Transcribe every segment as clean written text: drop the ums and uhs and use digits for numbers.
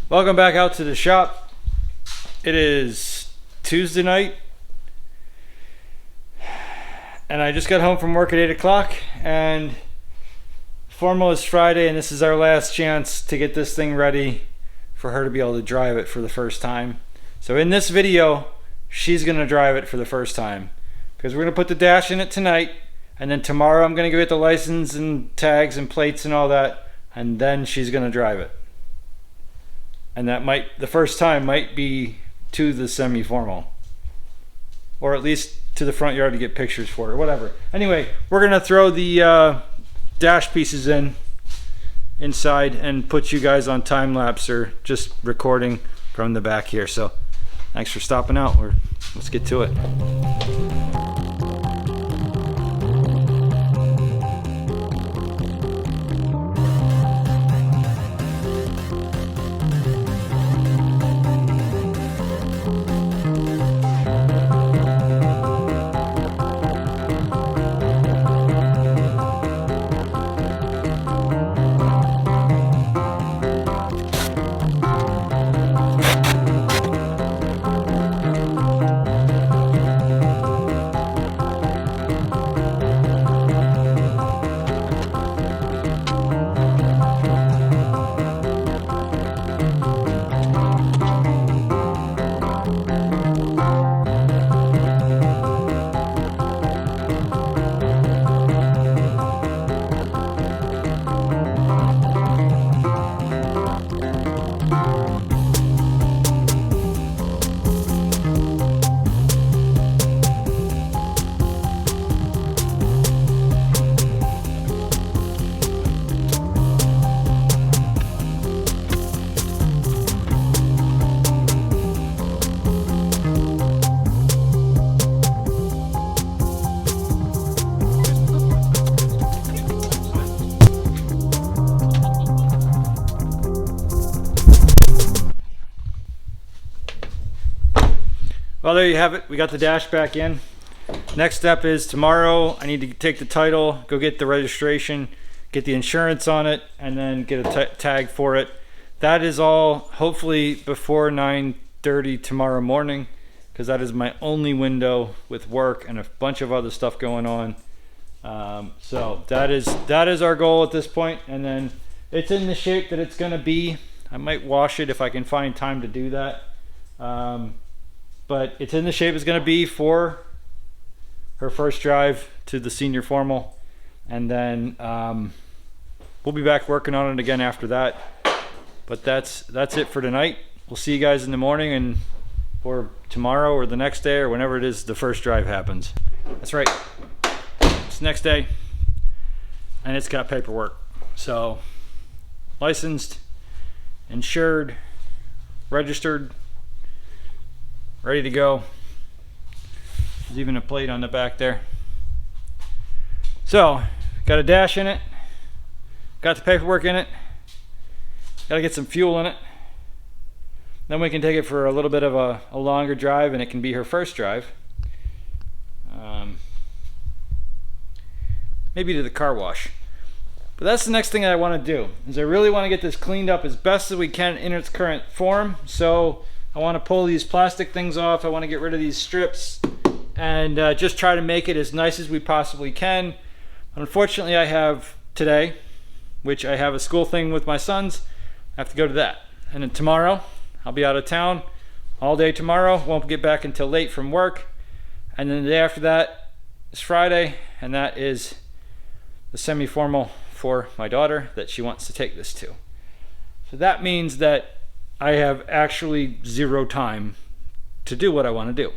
Welcome back out to the shop. It is Tuesday night and I just got home from work at 8 o'clock, and formal is Friday, and this is our last chance to get this thing ready for her to be able to drive it for the first time. So in this video, she's going to drive it for the first time because we're going to put the dash in it tonight, and then tomorrow I'm going to go get the license and tags and plates and all that, and then she's going to drive it. And that the first time might be to the semi-formal, or at least to the front yard to get pictures for her, whatever. Anyway, we're gonna throw the dash pieces inside and put you guys on time lapse or just recording from the back here. So thanks for stopping out. Let's get to it. Well, there you have it. We got the dash back in. Next step is tomorrow I need to take the title, go get the registration, get the insurance on it, and then get a tag for it. That is all hopefully before 9:30 tomorrow morning, because that is my only window with work and a bunch of other stuff going on. So that is our goal at this point, and then it's in the shape that it's going to be. I might wash it if I can find time to do that. But it's in the shape it's going to be for her first drive to the senior formal, and then we'll be back working on it again after that. But that's it for tonight. We'll see you guys in the morning or tomorrow or the next day or whenever it is the first drive happens. That's right, it's the next day, and it's got paperwork. So licensed, insured, registered, ready to go. There's even a plate on the back there. So got a dash in it, got the paperwork in it, got to get some fuel in it, then we can take it for a little bit of a longer drive, and it can be her first drive, maybe to the car wash. But that's the next thing I want to do, is I really want to get this cleaned up as best as we can in its current form. So I want to pull these plastic things off. I want to get rid of these strips and just try to make it as nice as we possibly can. Unfortunately, I have today, which I have a school thing with my sons. I have to go to that. And then tomorrow, I'll be out of town all day tomorrow. Won't get back until late from work. And then the day after that is Friday, and that is the semi-formal for my daughter that she wants to take this to. So that means that I have actually zero time to do what I want to do.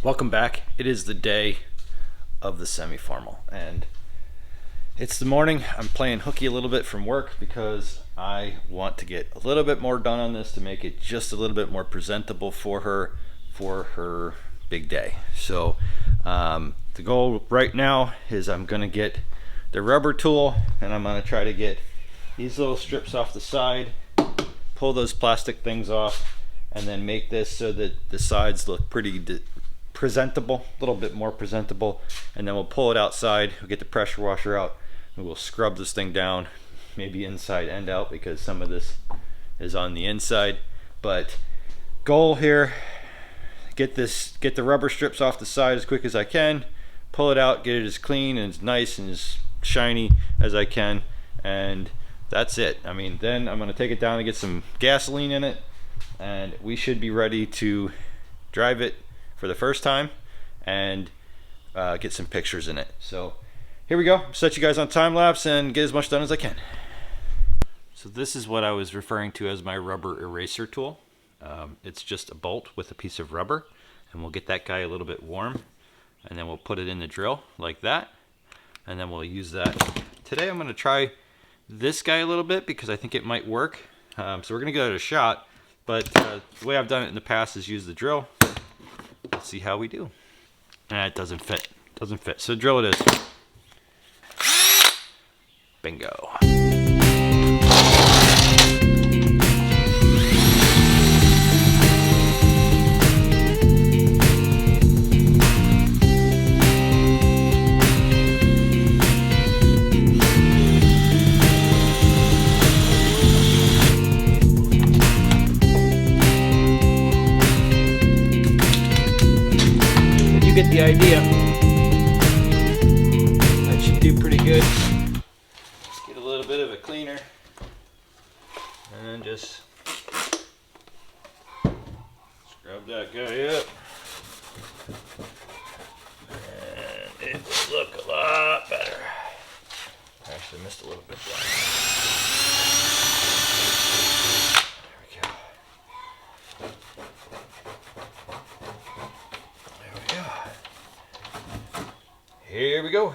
Welcome back. It is the day of the semi-formal, and it's the morning. I'm playing hooky a little bit from work because I want to get a little bit more done on this to make it just a little bit more presentable for her big day. So the goal right now is I'm going to get the rubber tool, and I'm going to try to get these little strips off the side, pull those plastic things off, and then make this so that the sides look pretty presentable, a little bit more presentable. And then we'll pull it outside, we'll get the pressure washer out, and we'll scrub this thing down, maybe inside and out, because some of this is on the inside. But goal here, get the rubber strips off the side as quick as I can, pull it out, get it as clean and as nice and as shiny as I can, and that's it. I mean, then I'm going to take it down and get some gasoline in it, and we should be ready to drive it for the first time and get some pictures in it. So here we go. Set you guys on time lapse and get as much done as I can. So this is what I was referring to as my rubber eraser tool. It's just a bolt with a piece of rubber, and we'll get that guy a little bit warm, and then we'll put it in the drill like that, and then we'll use that. Today I'm going to try this guy a little bit because I think it might work. So we're going to give it a shot, but the way I've done it in the past is use the drill. Let's see how we do. It doesn't fit. Doesn't fit. So drill it is. Bingo. Get the idea. That should do pretty good. Let's get a little bit of a cleaner and just scrub that guy up, and it will look a lot better. Actually missed a little bit there. Here we go.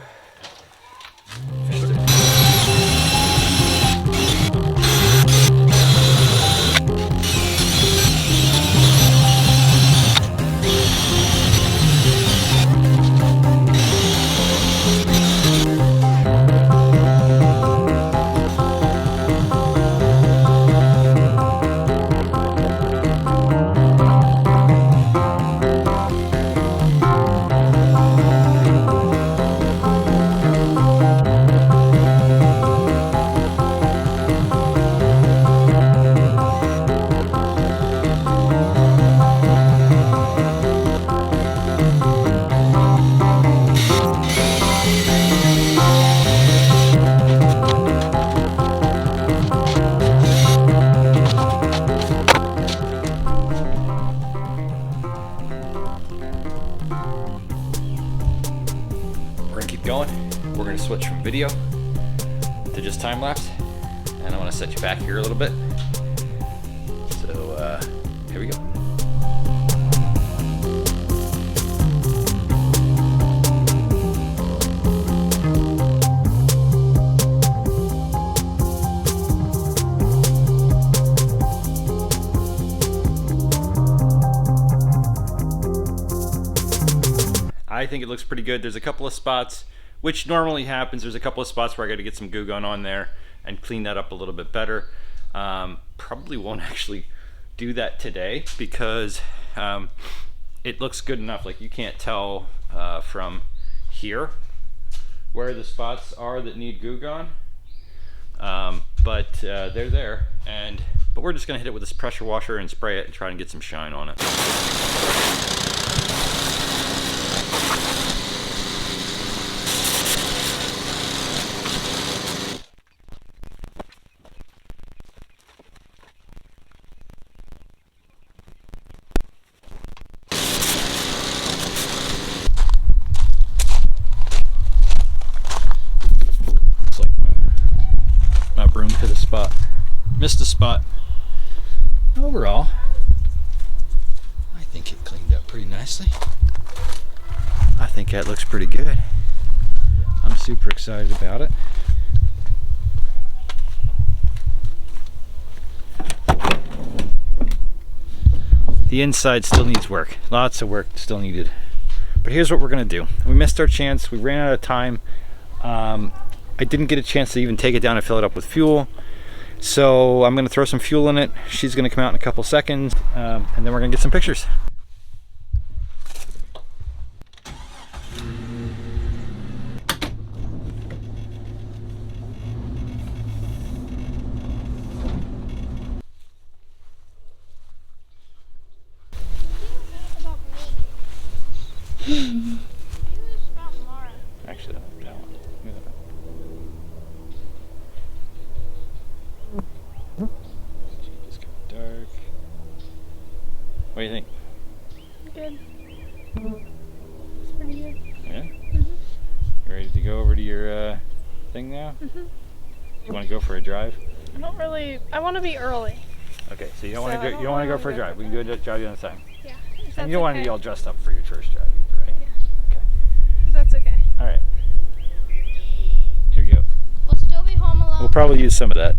We're going to switch from video to just time lapse, and I want to set you back here a little bit. So here we go. I think it looks pretty good. There's a couple of spots, which normally happens. There's a couple of spots where I got to get some goo gun on there and clean that up a little bit better. Probably won't actually do that today because it looks good enough. Like, you can't tell from here where the spots are that need goo gun, but they're there. But we're just gonna hit it with this pressure washer and spray it and try and get some shine on it. Broom to the spot. Missed a spot. Overall, I think it cleaned up pretty nicely. I think that looks pretty good. I'm super excited about it. The inside still needs work. Lots of work still needed. But here's what we're gonna do. We missed our chance. We ran out of time. I didn't get a chance to even take it down and fill it up with fuel. So I'm gonna throw some fuel in it. She's gonna come out in a couple seconds, and then we're gonna get some pictures. What do you think? Good. It's pretty good. Yeah? Mhm. You ready to go over to your thing now? Mhm. You want to go for a drive? I don't really. I want to be early. Okay, so you don't So want I to don't go. You don't want to really go for a wanna go drive. for We can do a drive the other time. Yeah. If And you don't want to okay. be all dressed up for your first drive either, right? Yeah. Okay. If that's okay. All right. Here we go. We'll still be home alone. We'll probably use some of that.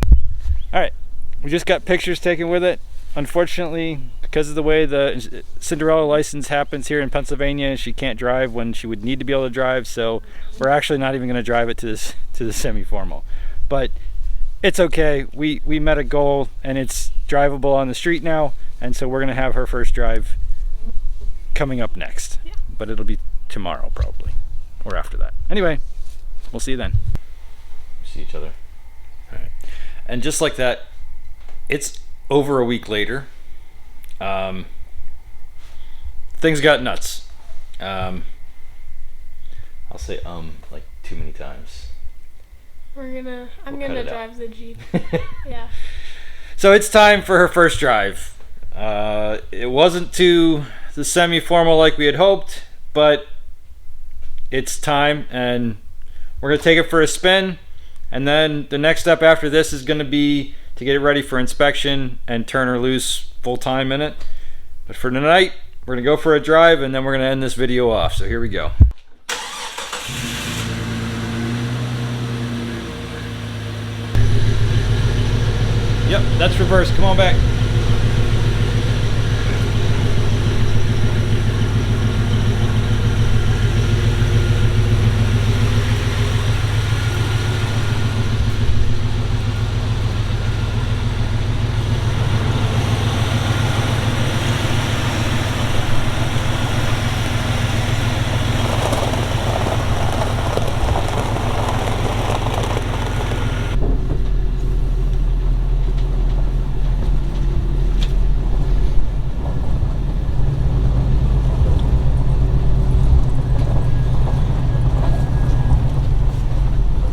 All right. We just got pictures taken with it. Unfortunately, because of the way the Cinderella license happens here in Pennsylvania, she can't drive when she would need to be able to drive. So we're actually not even going to drive it to the semi-formal. But it's okay. We met a goal, and it's drivable on the street now. And so we're going to have her first drive coming up next. Yeah. But it'll be tomorrow probably, or after that. Anyway, we'll see you then. See each other. All right. And just like that, it's over a week later. Things got nuts. I'll say like too many times. I'm We'll cut gonna it out. drive the Jeep. Yeah. So it's time for her first drive. It wasn't to the semi-formal like we had hoped, but it's time, and we're gonna take it for a spin. And then the next step after this is gonna be to get it ready for inspection and turn her loose full time in it. But for tonight, we're gonna go for a drive, and then we're gonna end this video off. So here we go. Yep, that's reverse. Come on back.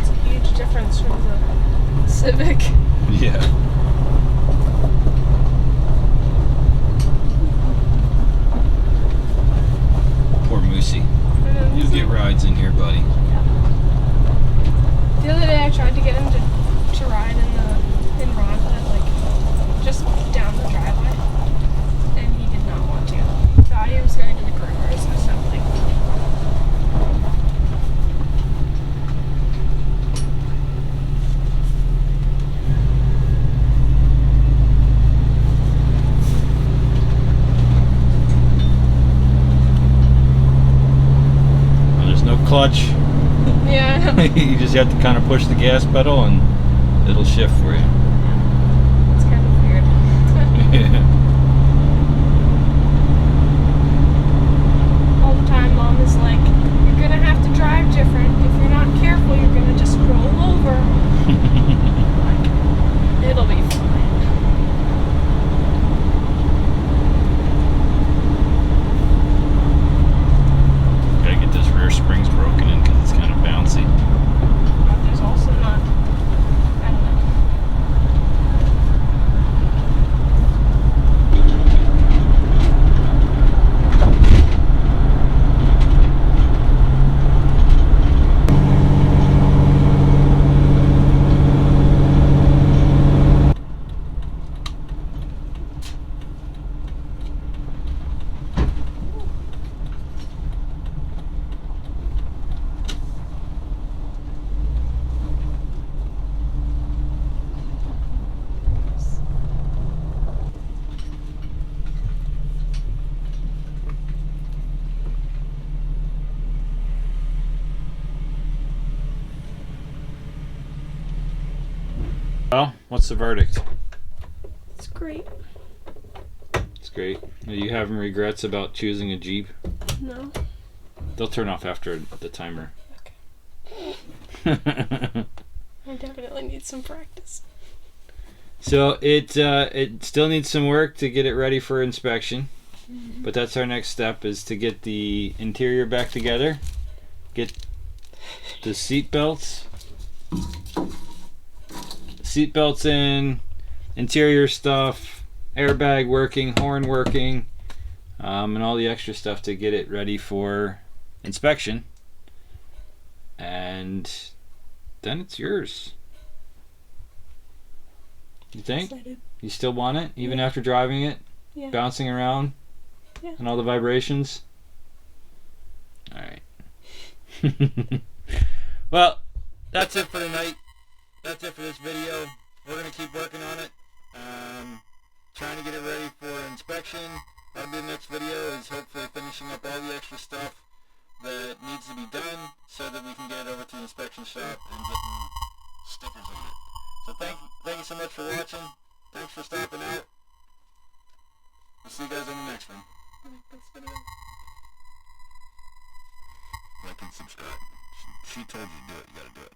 It's a huge difference from the Civic. Yeah. Poor Moosey. You'll get rides in here, buddy. The other day I tried to get him to ride in Ron, like just down the driveway, and he did not want to. He thought he was going to the groomers or something. And there's no clutch. Yeah, I know. You just have to kind of push the gas pedal and it'll shift for you. It's kind of weird. All the time, Mom is like, "You're gonna have to drive different. If you're not careful, you're gonna just roll over." Like, it'll be fine. Gotta get those rear springs broken in because it's kind of bouncy. But there's also not. I don't know. Well, what's the verdict? It's great. It's great. Are you having regrets about choosing a Jeep? No. They'll turn off after the timer. I definitely need some practice. So it still needs some work to get it ready for inspection, but that's our next step, is to get the interior back together, get the seat belts in, interior stuff, airbag working, horn working, and all the extra stuff to get it ready for inspection. And then it's yours. You think? Excited. You still want it, even after driving it, Yeah. bouncing around, Yeah. and all the vibrations? All right. Well, that's it for tonight. That's it for this video. We're gonna keep working on it. Trying to get it ready for inspection. That'll be the next video. Is hopefully finishing up all the extra stuff that needs to be done so that we can get it over to the inspection shop and getting stickers on it. So thank you so much for watching. Thanks for stopping out. I'll see you guys on the next one. Like this video. Like and subscribe. She told you to do it. You gotta do it.